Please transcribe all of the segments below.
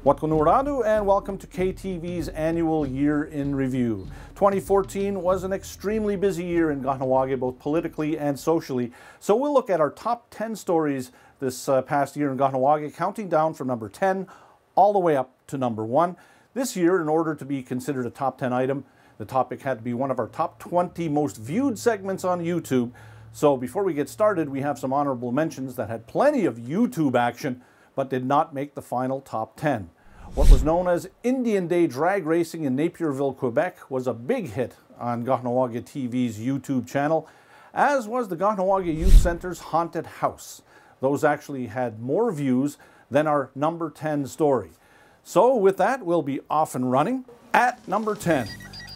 Wakanuradu, and welcome to KTV's annual Year in Review. 2014 was an extremely busy year in Kahnawà, both politically and socially. So we'll look at our top 10 stories this past year in Kahnawà, counting down from number 10 all the way up to number 1. This year, in order to be considered a top 10 item, the topic had to be one of our top 20 most viewed segments on YouTube. So before we get started, we have some honorable mentions that had plenty of YouTube action, but did not make the final top 10. What was known as Indian Day drag racing in Napierville, Quebec was a big hit on KahnawakeTV's YouTube channel, as was the Kahnawà Youth Centre's Haunted House. Those actually had more views than our number 10 story. So with that, we'll be off and running. At number 10,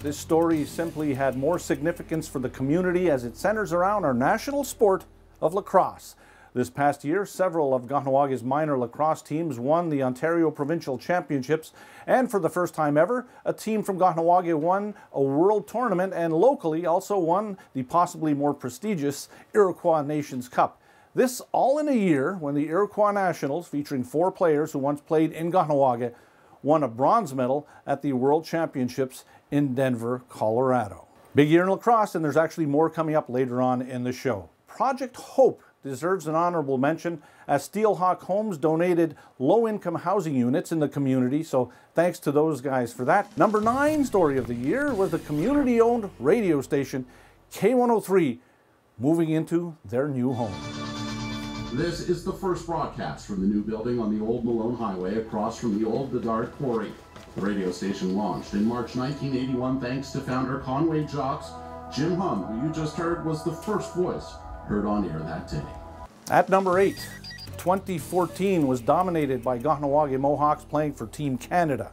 this story simply had more significance for the community as it centers around our national sport of lacrosse. This past year, several of Kahnawà's minor lacrosse teams won the Ontario Provincial Championships, and for the first time ever, a team from Kahnawà won a world tournament and locally also won the possibly more prestigious Iroquois Nations Cup. This all in a year when the Iroquois Nationals, featuring 4 players who once played in Kahnawà, won a bronze medal at the World Championships in Denver, Colorado. Big year in lacrosse, and there's actually more coming up later on in the show. Project Hope deserves an honorable mention as Steelhawk Homes donated low-income housing units in the community, so thanks to those guys for that. Number 9 story of the year was the community-owned radio station K103 moving into their new home. This is the first broadcast from the new building on the Old Malone Highway across from the old Bedard Quarry. The radio station launched in March 1981 thanks to founder Conway Jocks. Jim Hum, who you just heard, was the first voice heard on air that day. At number 8, 2014 was dominated by Kahnawà Mohawks playing for Team Canada.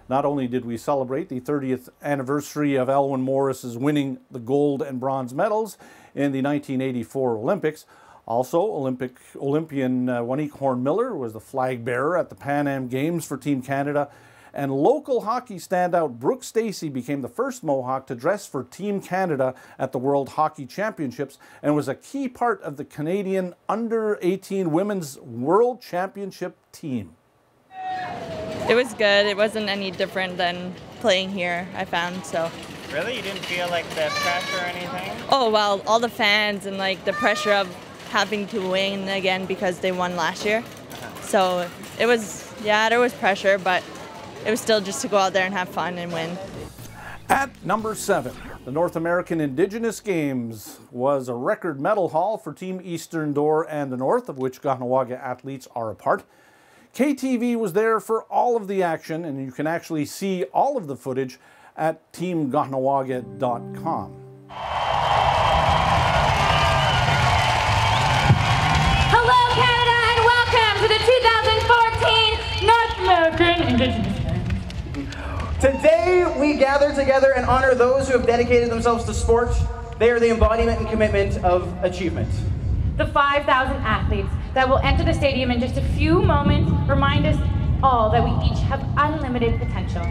Not only did we celebrate the 30th anniversary of Elwyn Morris's winning the gold and bronze medals in the 1984 Olympics, also Olympian Wanique Horn-Miller was the flag bearer at the Pan Am Games for Team Canada, and local hockey standout Brooke Stacey became the first Mohawk to dress for Team Canada at the World Hockey Championships and was a key part of the Canadian Under-18 Women's World Championship team. It was good. It wasn't any different than playing here, I found, so. Really? You didn't feel like the pressure or anything? Oh, well, all the fans and like the pressure of having to win again because they won last year. So it was, yeah, there was pressure, but it was still just to go out there and have fun and win. At number 7, the North American Indigenous Games was a record medal haul for Team Eastern Door and the North, of which Kahnawà athletes are a part. KTV was there for all of the action, and you can actually see all of the footage at teamkahnawaga.com. Hello, Canada, and welcome to the 2014 North American Indigenous Games. Today, we gather together and honor those who have dedicated themselves to sport. They are the embodiment and commitment of achievement. The 5,000 athletes that will enter the stadium in just a few moments remind us all that we each have unlimited potential.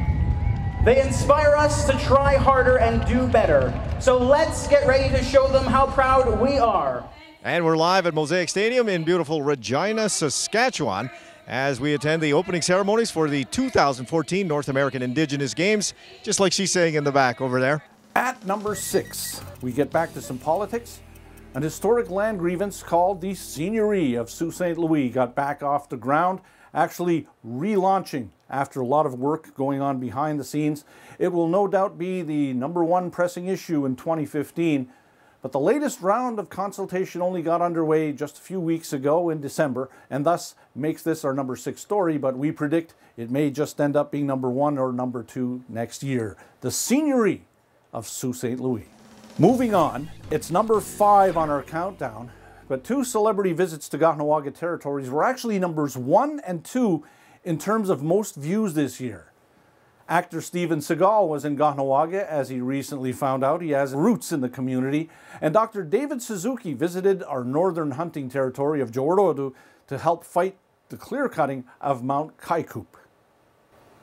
They inspire us to try harder and do better. So let's get ready to show them how proud we are. And we're live at Mosaic Stadium in beautiful Regina, Saskatchewan, as we attend the opening ceremonies for the 2014 North American Indigenous Games, just like she's saying in the back over there. At number 6, we get back to some politics. An historic land grievance called the Seigneurie of Sault Ste. Louis got back off the ground, actually relaunching after a lot of work going on behind the scenes. It will no doubt be the number 1 pressing issue in 2015. But the latest round of consultation only got underway just a few weeks ago in December, and thus makes this our number 6 story, but we predict it may just end up being number 1 or number 2 next year. The Seigneurie of Sault Ste. Louis. Moving on, it's number 5 on our countdown, but 2 celebrity visits to Kahnawà territories were actually numbers 1 and 2 in terms of most views this year. Actor Steven Seagal was in Kahnawà, as he recently found out he has roots in the community, and Dr. David Suzuki visited our northern hunting territory of Jorodu to help fight the clear-cutting of Mount Kaikoup.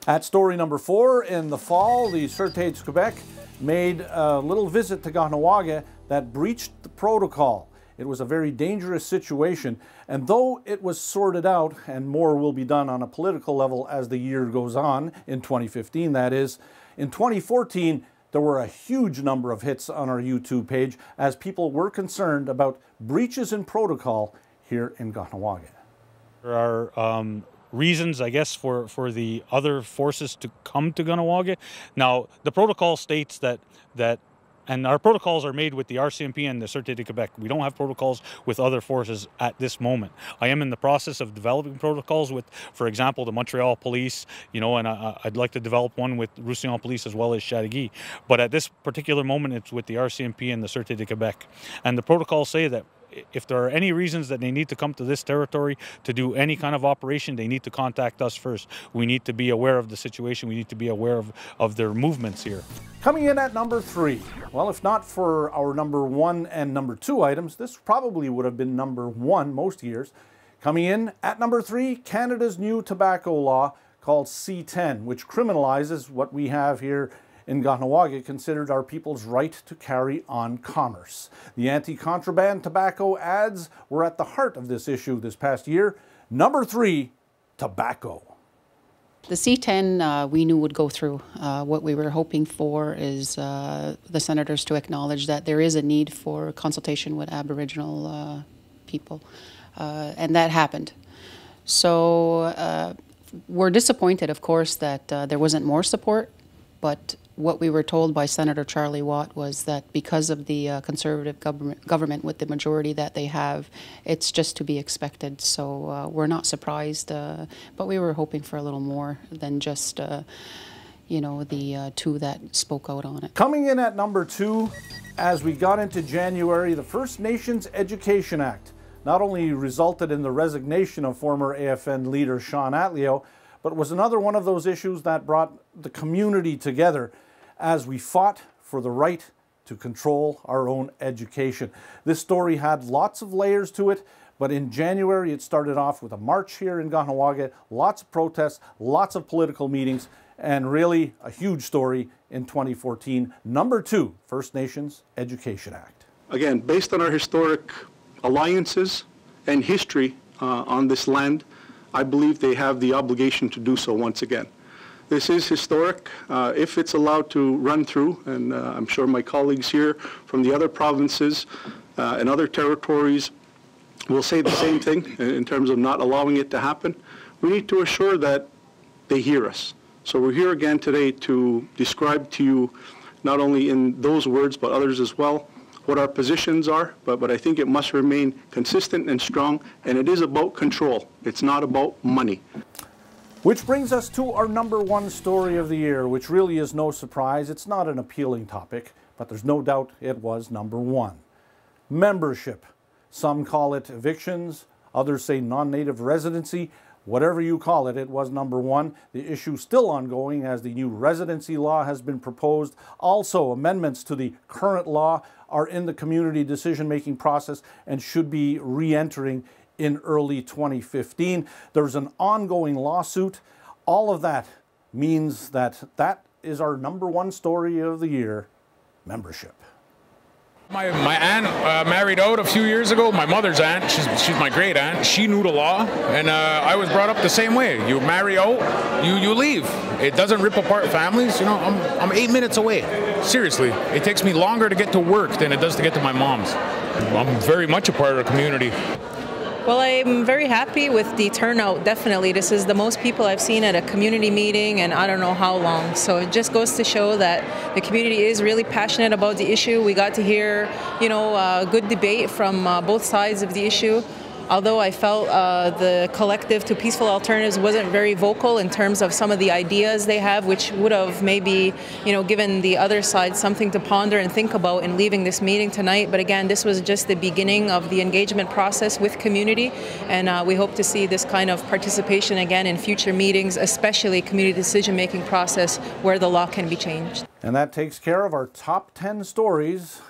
At story number 4, in the fall, the Sûreté du Québec made a little visit to Kahnawà that breached the protocol. It was a very dangerous situation, and though it was sorted out, and more will be done on a political level as the year goes on, in 2015 that is, in 2014 there were a huge number of hits on our YouTube page as people were concerned about breaches in protocol here in Kahnawake. There are reasons, I guess, for the other forces to come to Kahnawake. Now, the protocol states that and our protocols are made with the RCMP and the Sûreté de Quebec. We don't have protocols with other forces at this moment. I am in the process of developing protocols with, for example, the Montreal Police, you know, and I'd like to develop one with Roussillon Police as well as Chateauguay. But at this particular moment, it's with the RCMP and the Sûreté de Quebec. And the protocols say that if there are any reasons that they need to come to this territory to do any kind of operation, they need to contact us first. We need to be aware of the situation. We need to be aware of their movements here. Coming in at number 3. Well, if not for our number 1 and number 2 items, this probably would have been number 1 most years. Coming in at number 3, Canada's new tobacco law called C10, which criminalizes what we have here in Kahnawake considered our people's right to carry on commerce. The anti-contraband tobacco ads were at the heart of this issue this past year. Number 3, tobacco. The C10 we knew would go through. What we were hoping for is the senators to acknowledge that there is a need for consultation with Aboriginal people, and that happened. So we're disappointed, of course, that there wasn't more support, but what we were told by Senator Charlie Watt was that because of the Conservative government with the majority that they have, it's just to be expected. So we're not surprised, but we were hoping for a little more than just, you know, the 2 that spoke out on it. Coming in at number 2, as we got into January, the First Nations Education Act not only resulted in the resignation of former AFN leader Sean Atleo, but was another one of those issues that brought the community together as we fought for the right to control our own education. This story had lots of layers to it, but in January it started off with a march here in Kahnawake, lots of protests, lots of political meetings, and really a huge story in 2014. Number 2, First Nations Education Act. Again, based on our historic alliances and history on this land, I believe they have the obligation to do so once again. This is historic. If it's allowed to run through, and I'm sure my colleagues here from the other provinces and other territories will say the same thing in terms of not allowing it to happen, we need to assure that they hear us. So we're here again today to describe to you, not only in those words, but others as well, what our positions are, but I think it must remain consistent and strong, and it is about control. It's not about money. Which brings us to our number 1 story of the year, which really is no surprise. It's not an appealing topic, but there's no doubt it was number 1. Membership. Some call it evictions, others say non-native residency. Whatever you call it, it was number 1. The issue still ongoing as the new residency law has been proposed. Also, amendments to the current law are in the community decision-making process and should be re-entering in early 2015. There's an ongoing lawsuit. All of that means that is our number 1 story of the year, membership. My aunt married out a few years ago. My mother's aunt, she's my great aunt. She knew the law, and I was brought up the same way. You marry out, you leave. It doesn't rip apart families. You know, I'm 8 minutes away. Seriously, it takes me longer to get to work than it does to get to my mom's. I'm very much a part of the community. Well, I'm very happy with the turnout, definitely. This is the most people I've seen at a community meeting in I don't know how long. So it just goes to show that the community is really passionate about the issue. We got to hear, you know, good debate from both sides of the issue. Although I felt the collective to peaceful alternatives wasn't very vocal in terms of some of the ideas they have, which would have maybe, you know, given the other side something to ponder and think about in leaving this meeting tonight. But again, this was just the beginning of the engagement process with community, and we hope to see this kind of participation again in future meetings, especially community decision-making process where the law can be changed. And that takes care of our top 10 stories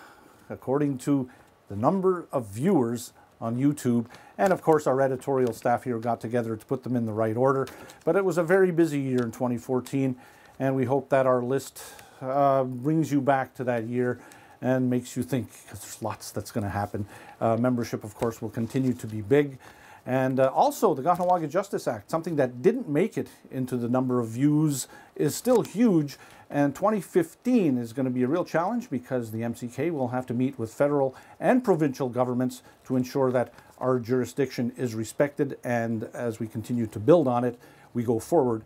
according to the number of viewers on YouTube. And of course, our editorial staff here got together to put them in the right order. But it was a very busy year in 2014, and we hope that our list brings you back to that year and makes you think, because there's lots that's going to happen. Membership, of course, will continue to be big. And also, the Kahnawà Justice Act, something that didn't make it into the number of views, is still huge. And 2015 is going to be a real challenge because the MCK will have to meet with federal and provincial governments to ensure that our jurisdiction is respected. And as we continue to build on it, we go forward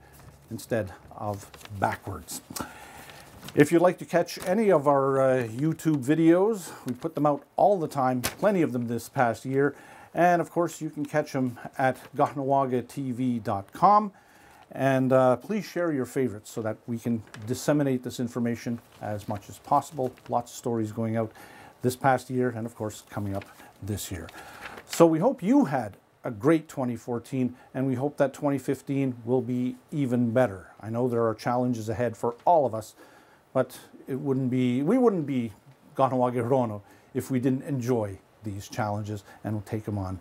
instead of backwards. If you'd like to catch any of our YouTube videos, we put them out all the time, plenty of them this past year. And of course, you can catch them at KahnawakeTV.com. And please share your favorites so that we can disseminate this information as much as possible. Lots of stories going out this past year and, of course, coming up this year. So we hope you had a great 2014, and we hope that 2015 will be even better. I know there are challenges ahead for all of us, but we wouldn't be Kahnawake if we didn't enjoy these challenges and we'll take them on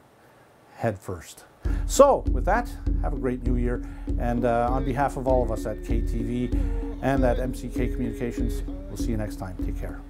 head first. So with that, have a great new year, and on behalf of all of us at KTV and at MCK Communications, we'll see you next time. Take care.